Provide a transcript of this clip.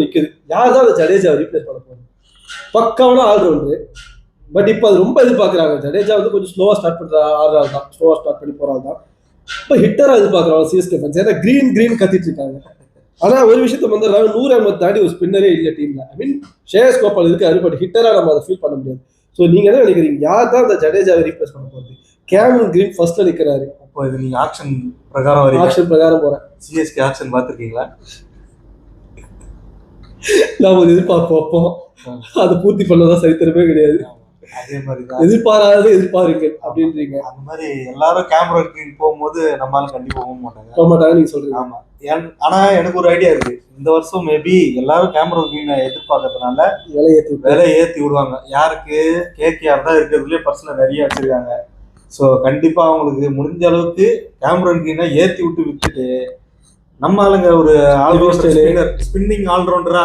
நிக்குது. யார் தான் அந்த ஜடேஜாவை ரீப்ளேஸ் பண்ண போறது? பக்காவான ஆல்ரவுண்டர். பட் இப்போ அது ரொம்ப எதிர்பார்க்குறாங்க. ஜடேஜா வந்து கொஞ்சம் ஸ்லோவா ஸ்டார்ட் பண்ற ஆடுறாள் தான், ஸ்லோவா ஸ்டார்ட் பண்ணி போறாள் தான். இப்போ ஹிட்டரா எதிர்பார்க்குறாங்க சிஎஸ்கே ஃபேன்ஸ். ஏன்னா கிரீன் கத்திட்டு இருக்காங்க. ஆனா ஒரு விஷயத்த வந்து 100 அஹமத் தாண்டி ஒரு ஸ்பின்னரே இல்லை டீம்ல. ஐ மீன் ஷேயஸ் கோபால் இருக்காரு, பட் ஹிட்டரா நம்ம அதை ஃபீல் பண்ண முடியாது. ஸோ நீங்க என்ன நினைக்கிறீங்க? யார் தான் அந்த ஜடேஜாவை ரீப்ளேஸ் பண்ண போறது? கேமரன் கிரீன் ஃபர்ஸ்ட்ல நிக்கிறாரு. அப்போ இது நீங்க ஆக்ஷன் பிரகாரம் ஆக்ஷன் பிரகாரம் போறேன். சிஎஸ்கே ஆக்ஷன் பார்த்துருக்கீங்களா? நான் ஒரு எதிர்பார்ப்பு வைப்போம், அதை பூர்த்தி பண்ணதான் சரித்திரமே கிடையாது. அதே மாதிரிதான் எதிர்பாராத எதிர்பாருங்க அப்படின்றீங்க. அந்த மாதிரி எல்லாரும் கேமரன் கிரீன் போகும்போது நம்மளால கண்டிப்பா போக மாட்டாங்க நீங்க சொல்றீங்க. ஆமா. ஆனா எனக்கு ஒரு ஐடியா இருக்கு. இந்த வருஷம் மேபி எல்லாரும் கேமரன் கிரீனை எதிர்பார்க்கறதுனால விலை ஏத்தி விடுவாங்க. யாருக்கு? கேகேஆர் தான் இருக்கிறதுலயே பர்சனல் நிறைய வச்சிருக்காங்க. ஸோ கண்டிப்பா அவங்களுக்கு முடிஞ்ச அளவுக்கு கேமரன் கிரீனை ஏத்தி விட்டு விட்டுட்டு நம்ம ஆளுங்க ஒரு ஆல்ரவுண்டர் ஸ்பின்னிங் ஆல்ரவுண்டரா